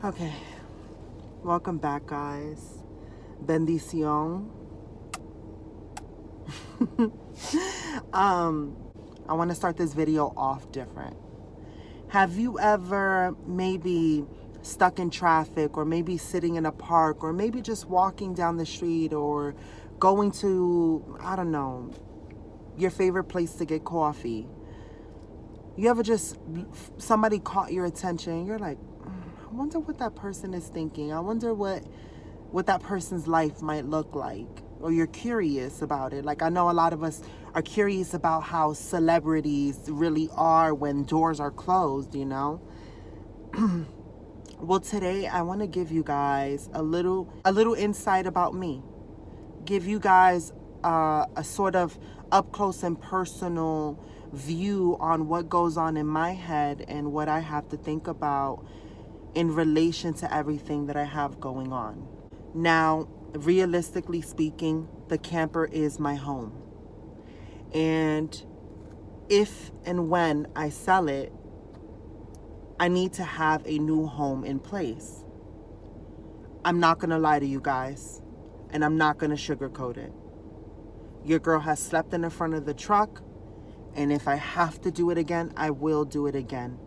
Okay, welcome back, guys. Bendición. I want to start this video off different. Have you ever maybe stuck in traffic, or maybe sitting in a park, or maybe just walking down the street, or going to, I don't know, your favorite place to get coffee? You ever just, somebody caught your attention and you're like, I wonder what that person is thinking. I wonder what that person's life might look like. Or you're curious about it. Like, I know a lot of us are curious about how celebrities really are when doors are closed, you know? Well, today I want to give you guys a little insight about me. Give you guys a sort of up close and personal view on what goes on in my head and what I have to think about in relation to everything that I have going on. Now, realistically speaking, the camper is my home. And if and when I sell it, I need to have a new home in place. I'm not going to lie to you guys, and I'm not going to sugarcoat it. Your girl has slept in the front of the truck, and if I have to do it again, I will do it again.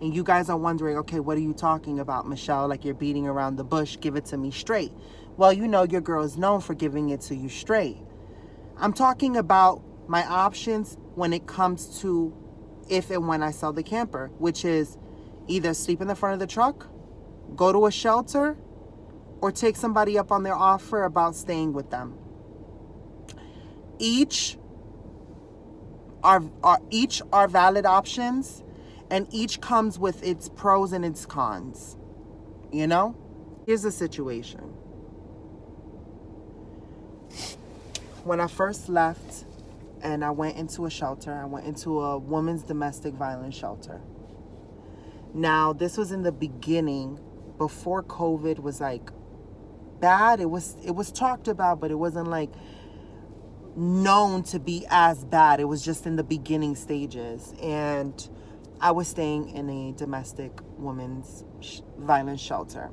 And you guys are wondering, okay, what are you talking about, Michelle? Like, you're beating around the bush. Give it to me straight. Well, you know your girl is known for giving it to you straight. I'm talking about my options when it comes to if and when I sell the camper, which is either sleep in the front of the truck, go to a shelter, or take somebody up on their offer about staying with them. Each are valid options. And each comes with its pros and its cons, you know? Here's the situation. When I first left and I went into a shelter, I went into a women's domestic violence shelter. Now, this was in the beginning, before COVID was like bad. It was talked about, but it wasn't like known to be as bad. It was just in the beginning stages. And I was staying in a domestic women's violence shelter.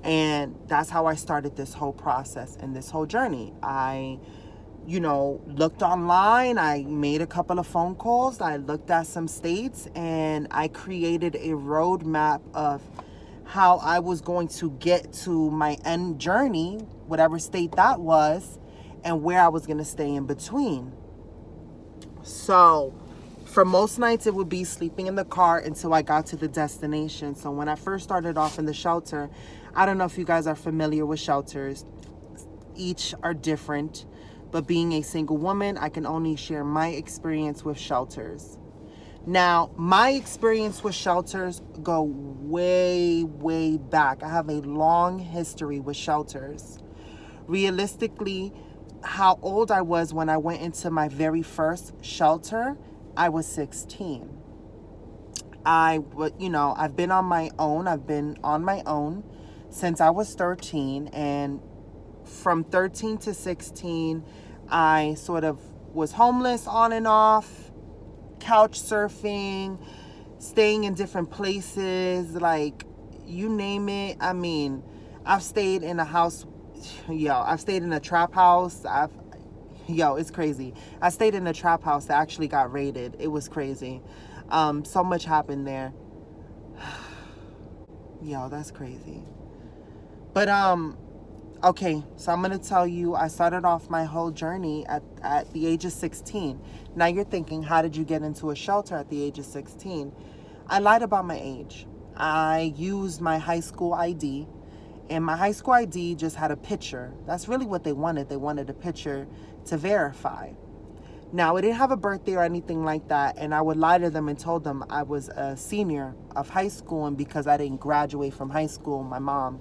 And that's how I started this whole process and this whole journey. I, looked online. I made a couple of phone calls. I looked at some states, and I created a roadmap of how I was going to get to my end journey, whatever state that was, and where I was going to stay in between. So for most nights, it would be sleeping in the car until I got to the destination. So when I first started off in the shelter, I don't know if you guys are familiar with shelters. Each are different. But being a single woman, I can only share my experience with shelters. Now, my experience with shelters go way, way back. I have a long history with shelters. Realistically, how old I was when I went into my very first shelter, I was 16. I've been on my own. I've been on my own since I was 13. And from 13 to 16, I sort of was homeless on and off, couch surfing, staying in different places, like you name it. I mean, I've stayed in a house. I've stayed in a trap house. It's crazy. I stayed in a trap house that actually got raided. It was crazy. So much happened there. That's crazy. But, okay, so I'm going to tell you, I started off my whole journey at the age of 16. Now you're thinking, how did you get into a shelter at the age of 16? I lied about my age. I used my high school ID. And my high school ID just had a picture. That's really what they wanted. They wanted a picture to verify. Now, it didn't have a birthday or anything like that. And I would lie to them and told them I was a senior of high school. And because I didn't graduate from high school, my mom,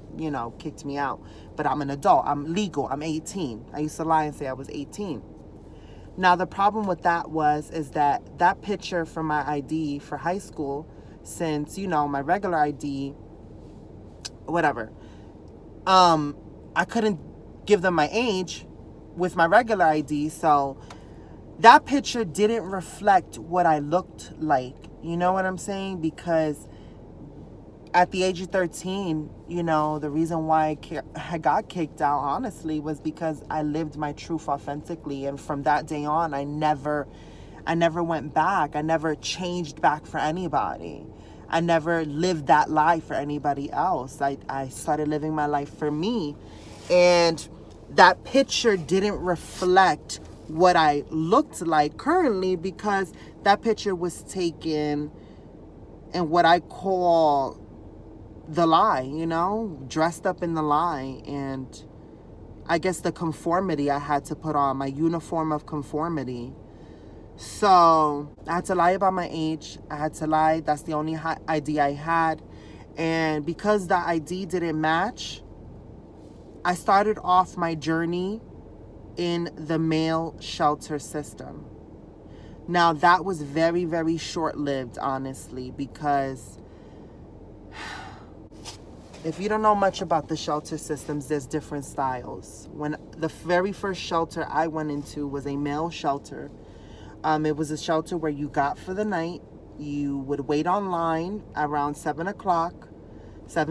kicked me out. But I'm an adult. I'm legal. I'm 18. I used to lie and say I was 18. Now, the problem with that is that picture from my ID for high school, since, my regular ID, whatever, I couldn't give them my age with my regular ID, so that picture didn't reflect what I looked like. You know what I'm saying? Because at the age of 13, you know, the reason why I got kicked out, honestly, was because I lived my truth authentically. And from that day on, I never went back. I never changed back for anybody. I never lived that life for anybody else. I started living my life for me. And that picture didn't reflect what I looked like currently, because that picture was taken in what I call the lie, you know, dressed up in the lie. And I guess the conformity I had to put on, my uniform of conformity. So I had to lie about my age. I had to lie. That's the only ID I had. And because the ID didn't match, I started off my journey in the male shelter system. Now, that was very, very short-lived, honestly, because if you don't know much about the shelter systems, there's different styles. When the very first shelter I went into was a male shelter. It was a shelter where you got for the night. You would wait online around 7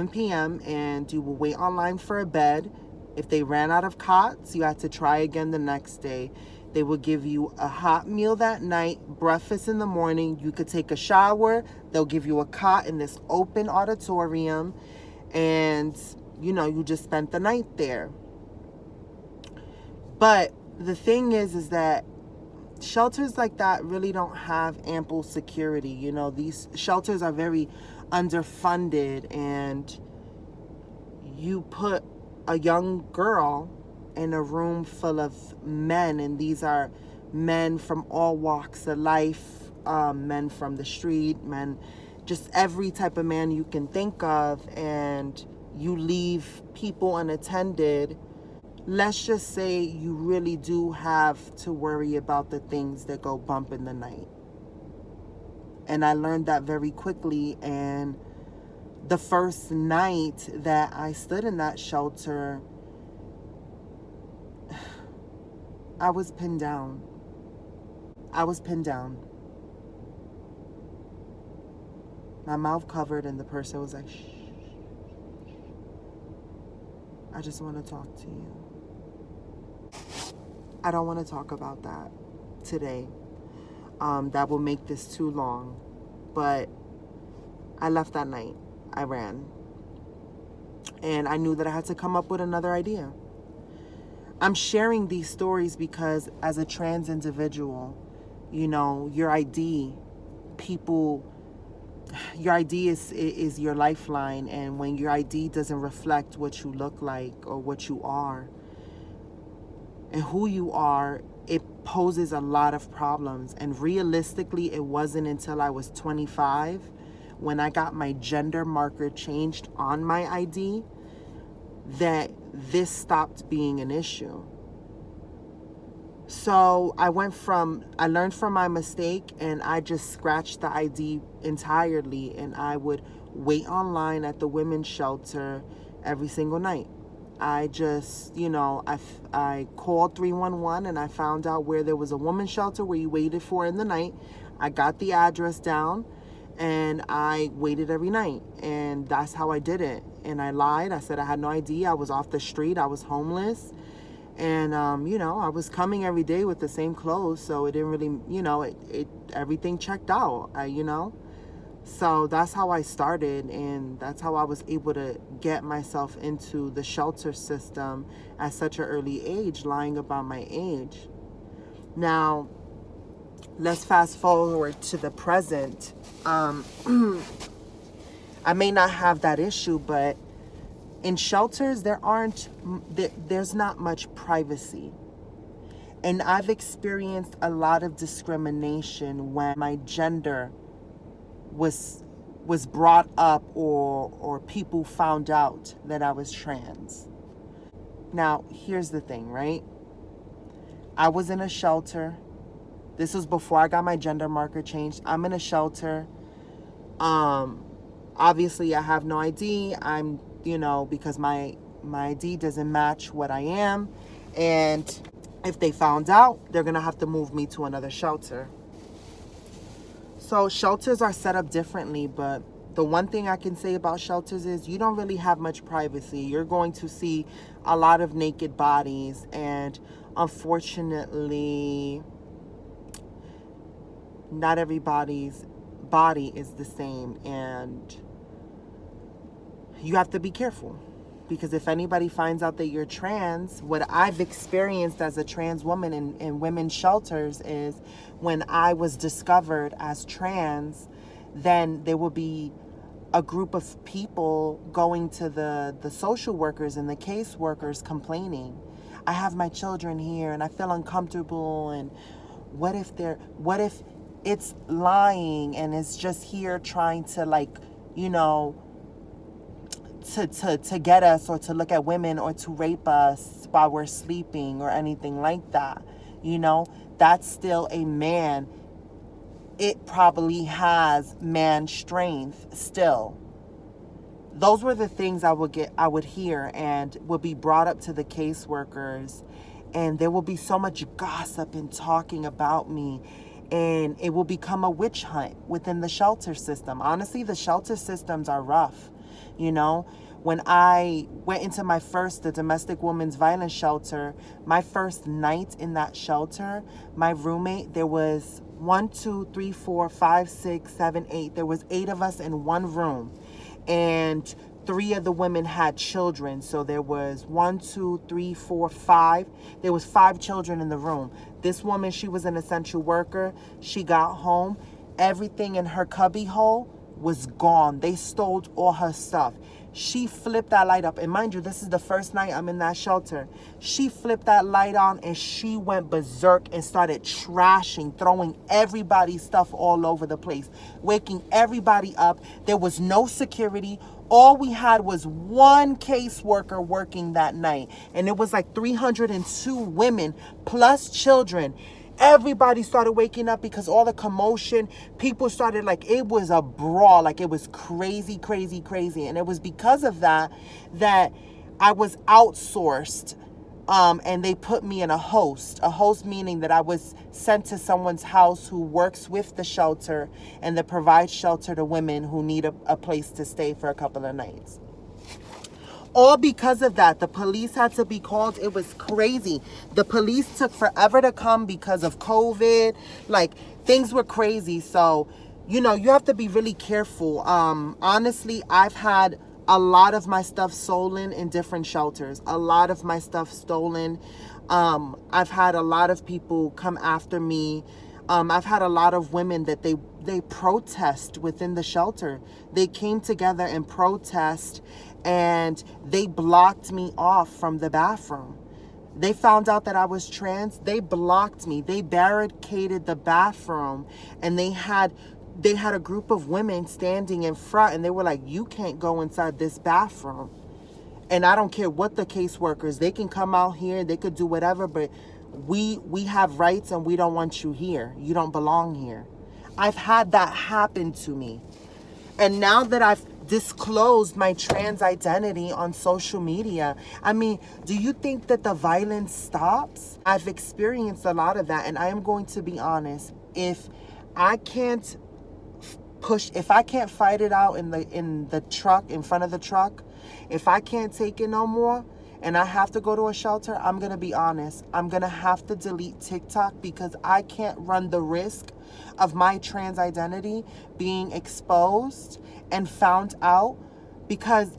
p.m., and you would wait online for a bed. If they ran out of cots, you had to try again the next day. They would give you a hot meal that night, breakfast in the morning. You could take a shower. They'll give you a cot in this open auditorium. And, you know, you just spent the night there. But the thing is that shelters like that really don't have ample security. You know, these shelters are very underfunded, and you put a young girl in a room full of men, and these are men from all walks of life, men from the street, men, just every type of man you can think of, and you leave people unattended. Let's just say you really do have to worry about the things that go bump in the night. And I learned that very quickly. And the first night that I stood in that shelter, I was pinned down. My mouth covered, and the person was like, shh, I just want to talk to you. I don't want to talk about that today. That will make this too long. But I left that night. I ran. And I knew that I had to come up with another idea. I'm sharing these stories because as a trans individual, you know, your ID is your lifeline. And when your ID doesn't reflect what you look like or what you are and who you are, it poses a lot of problems. And realistically, it wasn't until I was 25 when I got my gender marker changed on my ID that this stopped being an issue. So I learned from my mistake, and I just scratched the ID entirely, and I would wait online at the women's shelter every single night. I just, you know, I called 311 and I found out where there was a women's shelter where you waited for in the night. I got the address down and I waited every night, and that's how I did it. And I lied. I said I had no ID. I was off the street. I was homeless. And, you know, I was coming every day with the same clothes. So it didn't really, you know, everything checked out, you know. So that's how I started, and that's how I was able to get myself into the shelter system at such an early age, lying about my age. Now, let's fast forward to the present. I may not have that issue, but in shelters, there's not much privacy. And I've experienced a lot of discrimination when my gender was brought up or people found out that I was trans. Now, here's the thing, right? I was in a shelter. This was before I got my gender marker changed. I'm in a shelter. Obviously, I have no ID. I'm, you know, because my ID doesn't match what I am. And if they found out, they're going to have to move me to another shelter. So shelters are set up differently, but The one thing I can say about shelters is you don't really have much privacy. You're going to see a lot of naked bodies, and unfortunately, not everybody's body is the same, and you have to be careful. Because if anybody finds out that you're trans, what I've experienced as a trans woman in women's shelters is when I was discovered as trans, then there will be a group of people going to the social workers and the caseworkers complaining. I have my children here and I feel uncomfortable, and what if it's lying and it's just here trying to, like, you know, to get us, or to look at women, or to rape us while we're sleeping or anything like that. You know, that's still a man. It probably has man strength still. Those were the things I would hear, and would be brought up to the caseworkers, and there will be so much gossip and talking about me, and it will become a witch hunt within the shelter system. Honestly, the shelter systems are rough. You know, when I went into the domestic women's violence shelter, my first night in that shelter, my roommate, there was 1, 2, 3, 4, 5, 6, 7, 8. There was 8 of us in one room, and 3 of the women had children. So there was 1, 2, 3, 4, 5. There was 5 children in the room. This woman, she was an essential worker. She got home. Everything in her cubby hole was gone. They stole all her stuff. She flipped that light up. And mind you, this is the first night I'm in that shelter. She flipped that light on and she went berserk and started trashing, throwing everybody's stuff all over the place, waking everybody up. There was no security. All we had was one caseworker working that night. And it was like 302 women plus children. Everybody started waking up because all the commotion, people started, like, it was a brawl, like it was crazy, crazy, crazy. And it was because of that I was outsourced, and they put me in a host meaning that I was sent to someone's house who works with the shelter and that provides shelter to women who need a place to stay for a couple of nights. All because of that. The police had to be called. It was crazy. The police took forever to come because of COVID. Like, things were crazy. So, you know, you have to be really careful. Honestly, I've had a lot of my stuff stolen in different shelters. A lot of my stuff stolen. I've had a lot of people come after me. I've had a lot of women that they protest within the shelter. They came together and protest, and they blocked me off from the bathroom. They found out that I was trans. They blocked me. They barricaded the bathroom, and they had a group of women standing in front, and they were like, you can't go inside this bathroom. And I don't care what the caseworkers, they can come out here, they could do whatever, but we have rights and we don't want you here. You don't belong here. I've had that happen to me. And now that I've disclosed my trans identity on social media, I mean, do you think that the violence stops? I've experienced a lot of that, and I am going to be honest. If I can't fight it out in the truck, in front of the truck, if I can't take it no more, and I have to go to a shelter, I'm going to be honest. I'm going to have to delete TikTok, because I can't run the risk of my trans identity being exposed and found out, because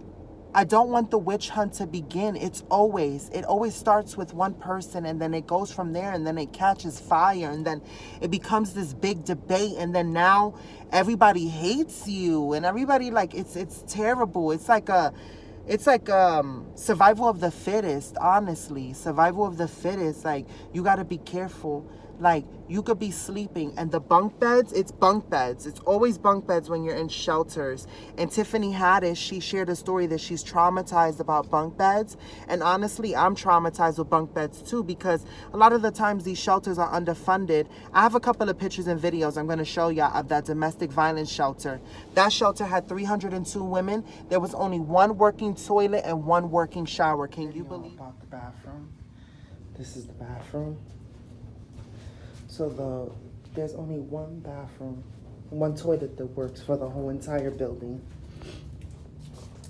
I don't want the witch hunt to begin. It always starts with one person, and then it goes from there, and then it catches fire, and then it becomes this big debate, and then now everybody hates you, and everybody, like, it's terrible. It's like survival of the fittest, honestly. Survival of the fittest. Like, you got to be careful. Like, you could be sleeping, and the bunk beds, it's bunk beds. It's always bunk beds when you're in shelters. And Tiffany Haddish, she shared a story that she's traumatized about bunk beds. And honestly, I'm traumatized with bunk beds too, because a lot of the times these shelters are underfunded. I have a couple of pictures and videos I'm going to show y'all of that domestic violence shelter. That shelter had 302 women. There was only one working toilet and one working shower. Can you believe? About the bathroom. This is the bathroom. So there's only one bathroom one toilet that works for the whole entire building.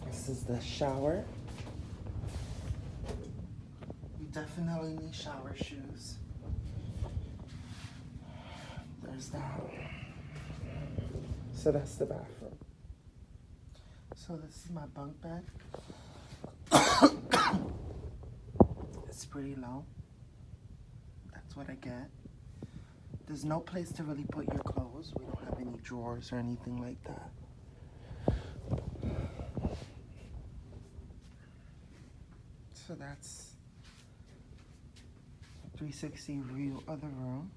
This is the shower. You definitely need shower shoes. There's that. So that's the bathroom. So this is my bunk bed. It's pretty low. That's what I get. There's no place to really put your clothes. We don't have any drawers or anything like that. So that's 360 view of the room.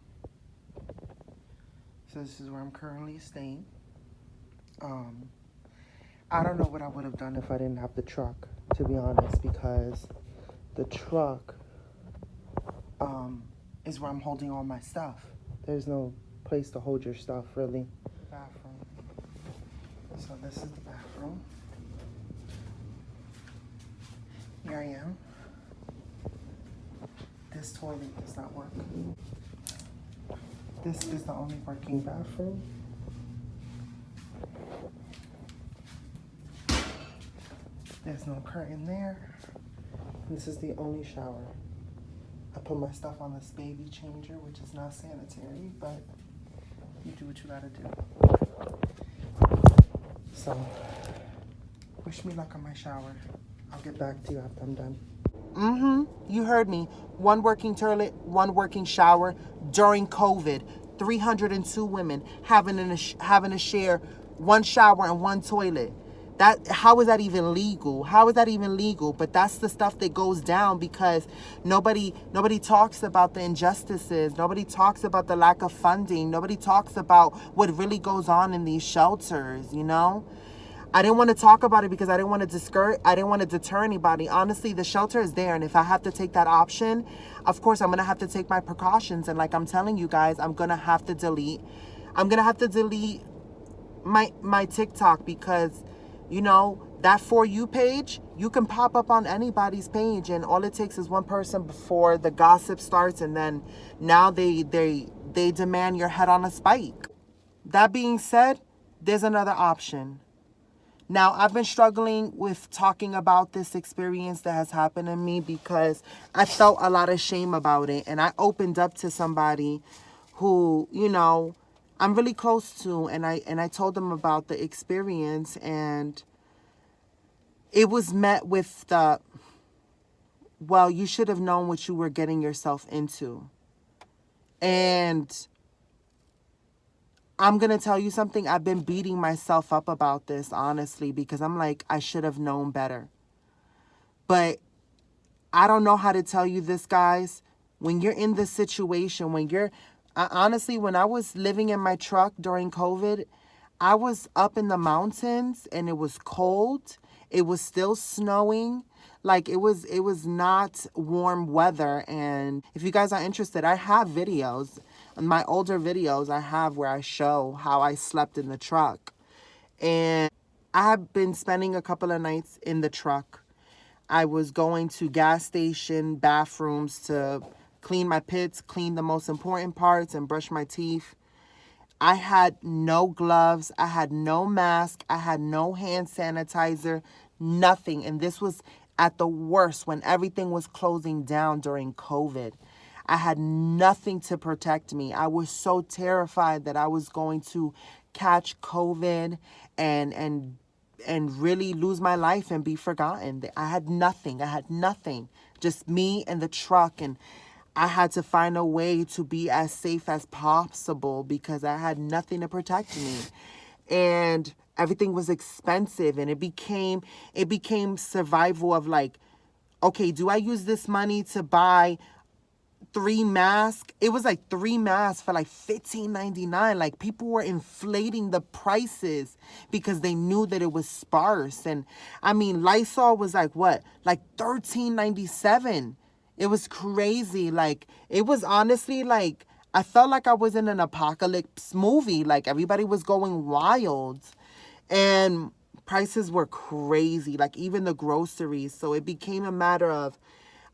So this is where I'm currently staying. I don't know what I would have done if I didn't have the truck, to be honest, because the truck is where I'm holding all my stuff. There's no place to hold your stuff, really. Bathroom. So this is the bathroom. Here I am. This toilet does not work. This is the only working bathroom. There's no curtain there. This is the only shower. I put my stuff on this baby changer, which is not sanitary, but you do what you gotta do. So, wish me luck on my shower. I'll get back to you after I'm done. You heard me. One working toilet, one working shower during COVID. 302 women having to share one shower and one toilet. How is that even legal? How is that even legal? But that's the stuff that goes down because nobody talks about the injustices. Nobody talks about the lack of funding. Nobody talks about what really goes on in these shelters, you know? I didn't want to talk about it because I didn't want to deter anybody. Honestly, the shelter is there, and if I have to take that option, of course I'm going to have to take my precautions. And like I'm telling you guys, I'm going to have to delete my TikTok because, you know, that For You page, you can pop up on anybody's page, and all it takes is one person before the gossip starts, and then now they demand your head on a spike. That being said, there's another option. Now, I've been struggling with talking about this experience that has happened to me because I felt a lot of shame about it. And I opened up to somebody who, you know, I'm really close to. And I told them about the experience. And it was met with well, you should have known what you were getting yourself into. And I'm going to tell you something. I've been beating myself up about this, honestly, because I'm like, I should have known better. But I don't know how to tell you this, guys. When you're in this situation, honestly, when I was living in my truck during COVID, I was up in the mountains and it was cold. It was still snowing. Like it was not warm weather. And if you guys are interested, I have videos. My older videos I have where I show how I slept in the truck. And I have been spending a couple of nights in the truck. I was going to gas station bathrooms to clean my pits, clean the most important parts, and brush my teeth. I had no gloves. I had no mask. I had no hand sanitizer, nothing. And this was at the worst when everything was closing down during COVID. I had nothing to protect me. I was so terrified that I was going to catch COVID and really lose my life and be forgotten. I had nothing. Just me and the truck, and I had to find a way to be as safe as possible because I had nothing to protect me. And everything was expensive, and it became survival of like, okay, do I use this money to buy 3 masks? It was like 3 masks for like $15.99. Like people were inflating the prices because they knew that it was sparse. And I mean, Lysol was like what? Like $13.97. It was crazy. Like it was honestly like I felt like I was in an apocalypse movie. Like everybody was going wild. And prices were crazy, like even the groceries. So it became a matter of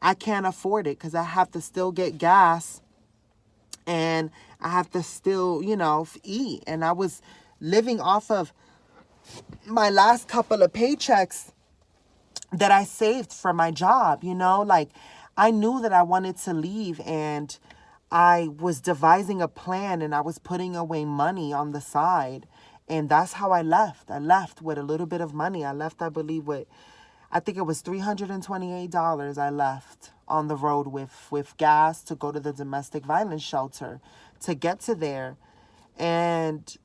I can't afford it because I have to still get gas and I have to still, eat. And I was living off of my last couple of paychecks that I saved for my job, like I knew that I wanted to leave, and I was devising a plan, and I was putting away money on the side. And that's how I left. I left with a little bit of money. I left, I believe, I think it was $328 I left on the road with gas to go to the domestic violence shelter to get to there. And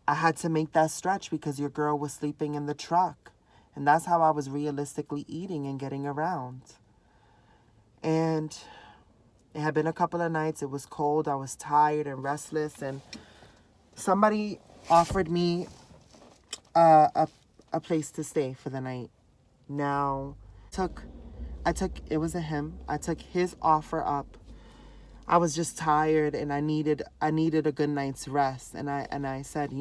I had to make that stretch because your girl was sleeping in the truck. And that's how I was realistically eating and getting around. And it had been a couple of nights. It was cold. I was tired and restless. And somebody offered me a place to stay for the night. Now, it was a him. I took his offer up. I was just tired, and I needed a good night's rest. And I said,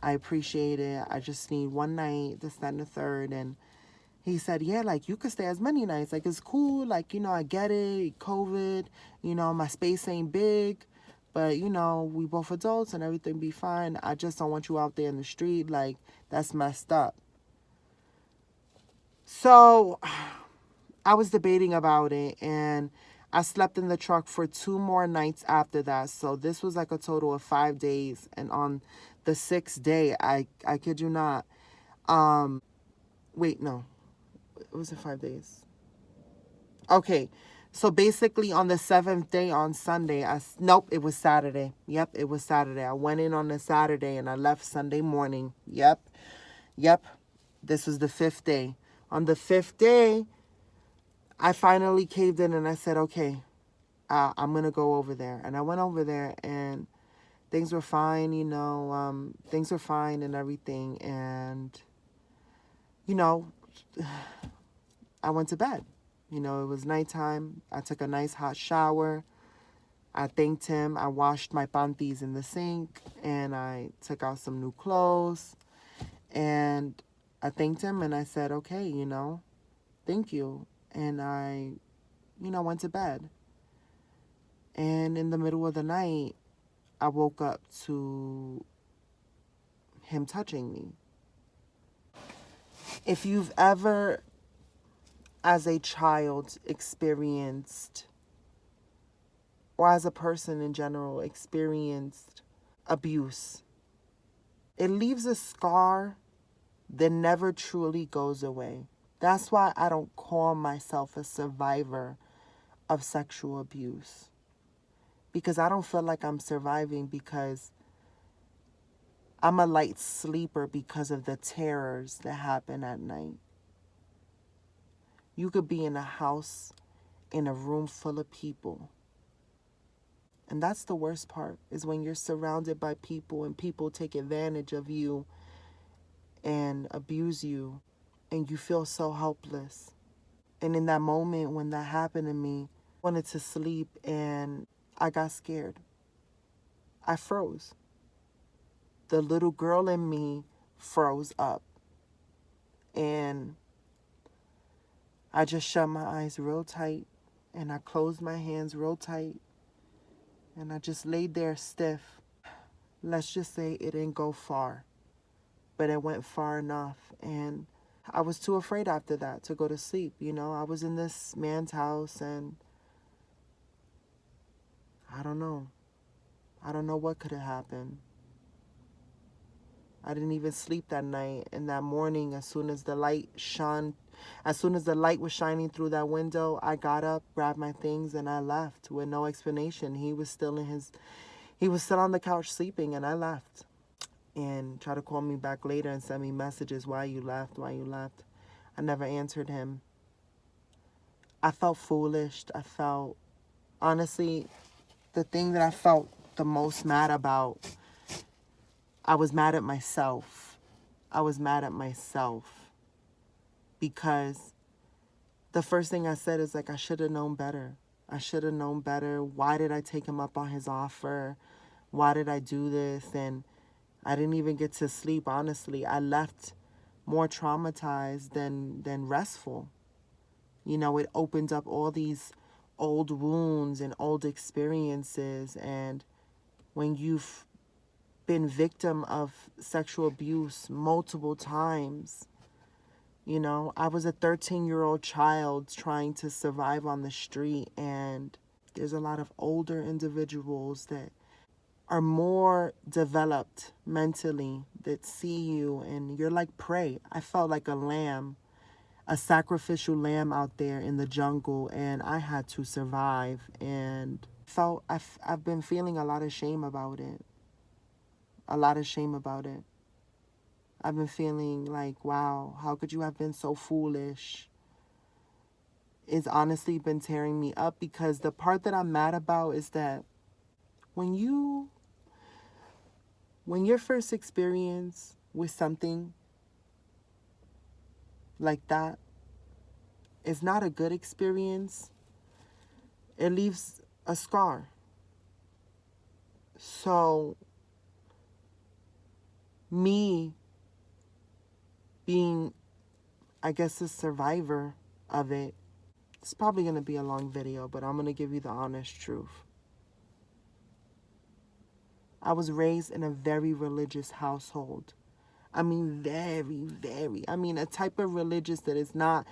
I appreciate it. I just need one night, this, that, and the third. And he said, yeah, like, you could stay as many nights. Like, it's cool. Like, I get it. COVID, my space ain't big. But, we both adults and everything be fine. I just don't want you out there in the street. Like, that's messed up. So I was debating about it, and I slept in the truck for 2 more nights after that. So this was like a total of 5 days. And on the 6th day, I kid you not, wait, no, it was 5 days. Okay. So basically on the 7th day on Sunday, nope, it was Saturday. Yep, it was Saturday. I went in on a Saturday and I left Sunday morning. Yep. This was the 5th day. On the 5th day, I finally caved in and I said, okay, I'm going to go over there. And I went over there and things were fine, things were fine and everything. And, I went to bed. It was nighttime. I took a nice hot shower. I thanked him. I washed my panties in the sink and I took out some new clothes. And I thanked him and I said, okay, thank you. And I, went to bed. And in the middle of the night, I woke up to him touching me. If you've ever, as a child, experienced, or as a person in general, experienced abuse, it leaves a scar that never truly goes away. That's why I don't call myself a survivor of sexual abuse. Because I don't feel like I'm surviving, because I'm a light sleeper because of the terrors that happen at night. You could be in a house, in a room full of people. And that's the worst part, is when you're surrounded by people and people take advantage of you and abuse you, and you feel so helpless. And in that moment when that happened to me, I wanted to sleep and I got scared. I froze. The little girl in me froze up. And I just shut my eyes real tight and I closed my hands real tight and I just laid there stiff. Let's just say it didn't go far, but it went far enough. And I was too afraid after that to go to sleep. I was in this man's house and I don't know. I don't know what could have happened. I didn't even sleep that night. And that morning, as soon as the light was shining through that window, I got up, grabbed my things, and I left with no explanation. He was still on the couch sleeping, and I left. And tried to call me back later and send me messages, why you left. I never answered him. I felt foolish. Honestly, the thing that I felt the most mad about, I was mad at myself. Because the first thing I said is, like, I should have known better. Why did I take him up on his offer? Why did I do this? And I didn't even get to sleep, honestly. I left more traumatized than restful. It opened up all these old wounds and old experiences. And when you've been victim of sexual abuse multiple times, you know, I was a 13-year-old child trying to survive on the street, and there's a lot of older individuals that are more developed mentally that see you and you're like prey. I felt like a lamb, a sacrificial lamb out there in the jungle, and I had to survive. And I've been feeling a lot of shame about it. A lot of shame about it. I've been feeling like, wow, how could you have been so foolish? It's honestly been tearing me up, because the part that I'm mad about is that when your first experience with something like that is not a good experience, it leaves a scar. So me being, I guess, a survivor of it, it's probably going to be a long video, but I'm going to give you the honest truth. I was raised in a very religious household. I mean, a type of religious that is not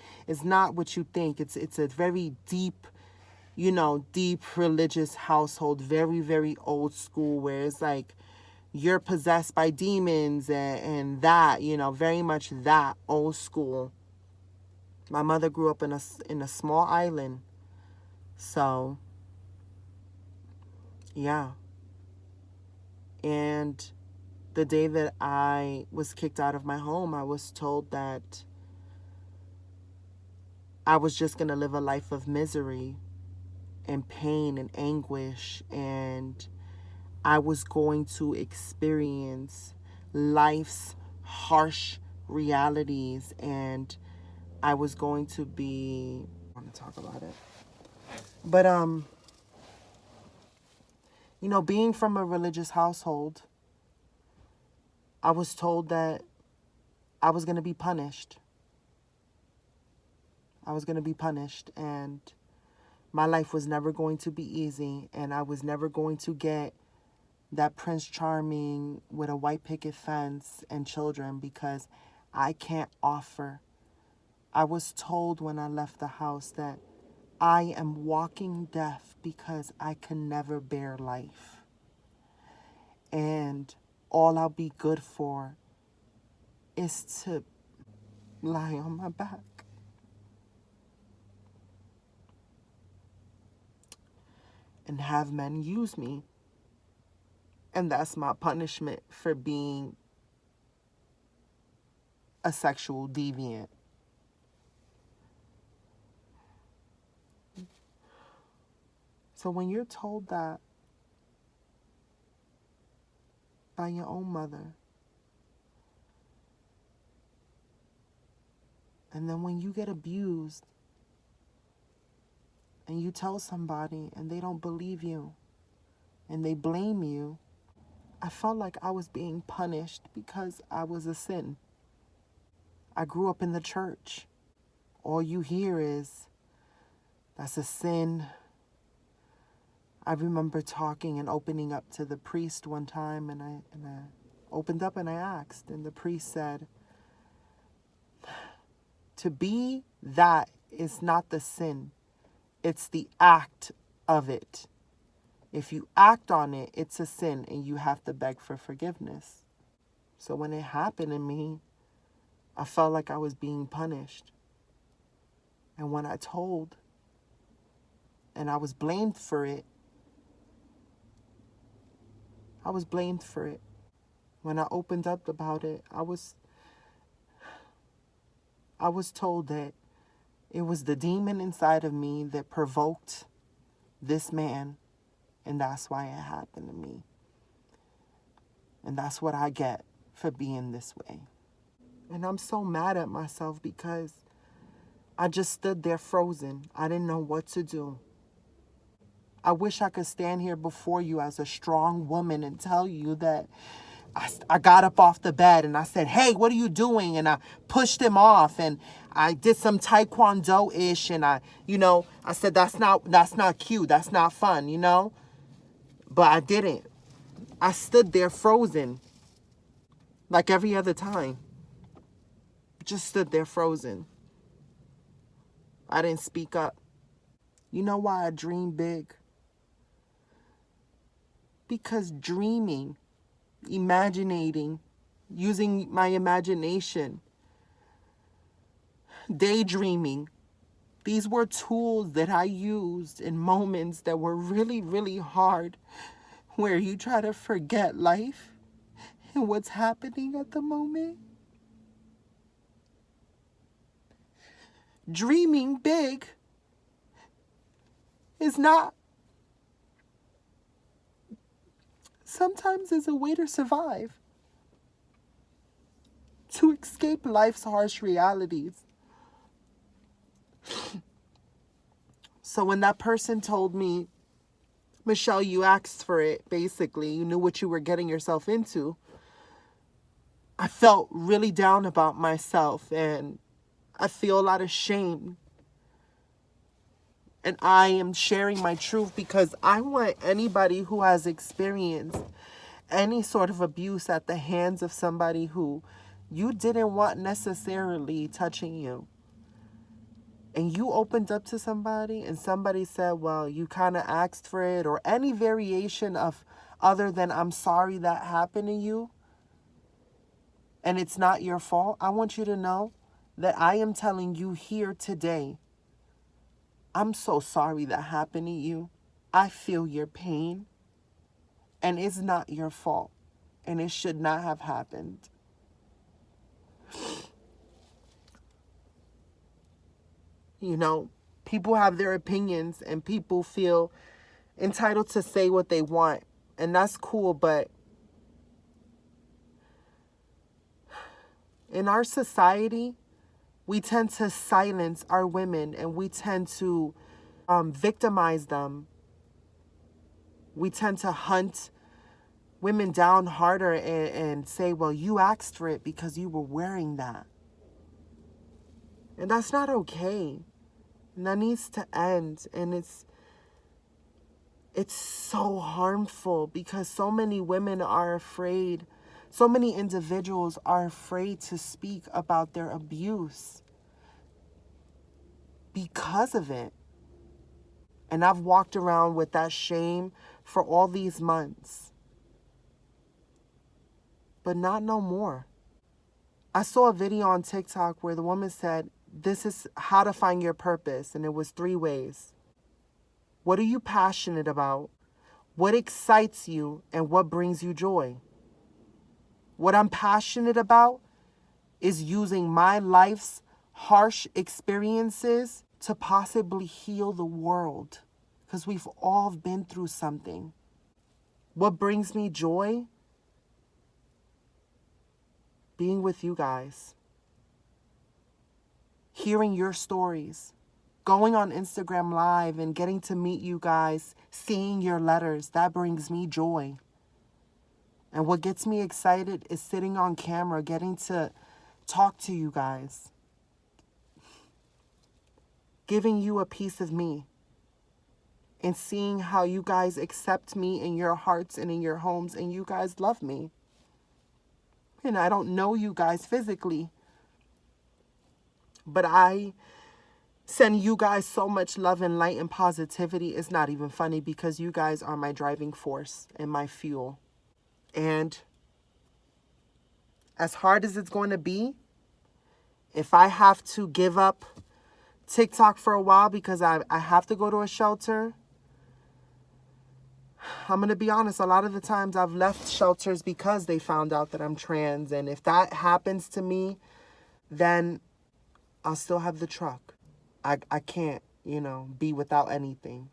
what you think. It's a very deep, deep religious household, very, very old school, where it's like you're possessed by demons and that, very much that old school. My mother grew up in a small island. So, yeah. And the day that I was kicked out of my home, I was told that I was just going to live a life of misery and pain and anguish, and I was going to experience life's harsh realities, and I was going to be... I want to talk about it. But, being from a religious household, I was told that I was going to be punished. I was going to be punished, and my life was never going to be easy, and I was never going to get that Prince Charming with a white picket fence and children, because I can't offer. I was told when I left the house that I am walking death because I can never bear life. And all I'll be good for is to lie on my back. And have men use me. And that's my punishment for being a sexual deviant. So when you're told that by your own mother, and then when you get abused and you tell somebody and they don't believe you and they blame you, I felt like I was being punished because I was a sin. I grew up in the church. All you hear is, that's a sin. I remember talking and opening up to the priest one time, and I opened up and I asked, and the priest said, to be that is not the sin. It's the act of it. If you act on it, it's a sin, and you have to beg for forgiveness. So when it happened to me, I felt like I was being punished. And when I told, and I was blamed for it, When I opened up about it, I was told that it was the demon inside of me that provoked this man, and that's why it happened to me. And that's what I get for being this way. And I'm so mad at myself because I just stood there frozen. I didn't know what to do. I wish I could stand here before you as a strong woman and tell you that I got up off the bed and I said, hey, what are you doing? And I pushed him off and I did some taekwondo-ish and I said, that's not cute. That's not fun. But I didn't. I stood there frozen like every other time. Just stood there frozen. I didn't speak up. You know why I dream big? Because dreaming, imaginating, using my imagination, daydreaming, these were tools that I used in moments that were really, really hard, where you try to forget life and what's happening at the moment. Dreaming big is not. Sometimes it's a way to survive, to escape life's harsh realities. So when that person told me, Michelle, you asked for it, basically, you knew what you were getting yourself into, I felt really down about myself and I feel a lot of shame. And I am sharing my truth because I want anybody who has experienced any sort of abuse at the hands of somebody who you didn't want necessarily touching you, and you opened up to somebody and somebody said, well, you kind of asked for it, or any variation of other than I'm sorry that happened to you and it's not your fault, I want you to know that I am telling you here today, I'm so sorry that happened to you. I feel your pain. And it's not your fault. And it should not have happened. People have their opinions and people feel entitled to say what they want. And that's cool, but in our society, we tend to silence our women and we tend to victimize them. We tend to hunt women down harder and say, well, you asked for it because you were wearing that. And that's not okay. And that needs to end. And it's so harmful because so many women are afraid. So many individuals are afraid to speak about their abuse because of it. And I've walked around with that shame for all these months. But not no more. I saw a video on TikTok where the woman said, this is how to find your purpose. And it was 3 ways. What are you passionate about? What excites you? And what brings you joy? What I'm passionate about is using my life's harsh experiences to possibly heal the world. Because we've all been through something. What brings me joy? Being with you guys. Hearing your stories. Going on Instagram Live and getting to meet you guys. Seeing your letters. That brings me joy. And what gets me excited is sitting on camera, getting to talk to you guys. Giving you a piece of me. And seeing how you guys accept me in your hearts and in your homes. And you guys love me. And I don't know you guys physically. But I send you guys so much love and light and positivity. It's not even funny because you guys are my driving force and my fuel. And as hard as it's going to be, if I have to give up TikTok for a while because I have to go to a shelter, I'm going to be honest, a lot of the times I've left shelters because they found out that I'm trans. And if that happens to me, then I'll still have the truck. I can't, be without anything.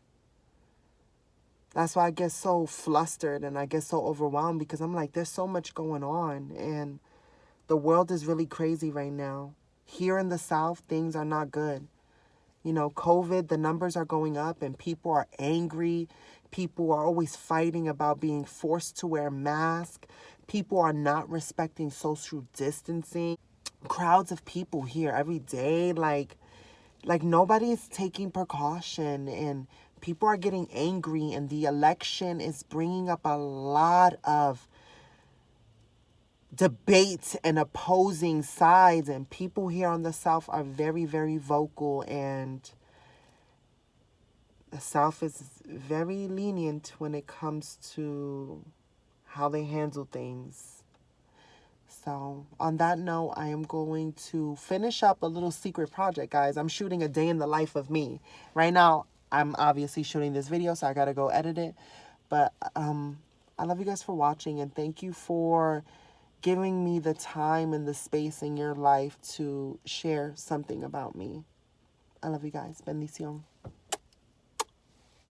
That's why I get so flustered and I get so overwhelmed because I'm like, there's so much going on and the world is really crazy right now. Here in the South, things are not good. COVID, the numbers are going up and people are angry. People are always fighting about being forced to wear masks. People are not respecting social distancing. Crowds of people here every day. Like nobody is taking precaution, and people are getting angry, and the election is bringing up a lot of debates and opposing sides, and people here on the South are very, very vocal, and the South is very lenient when it comes to how they handle things. So on that note, I am going to finish up a little secret project, guys. I'm shooting a day in the life of me. Right now, I'm obviously shooting this video, so I got to go edit it. But I love you guys for watching, and thank you for giving me the time and the space in your life to share something about me. I love you guys. Bendición.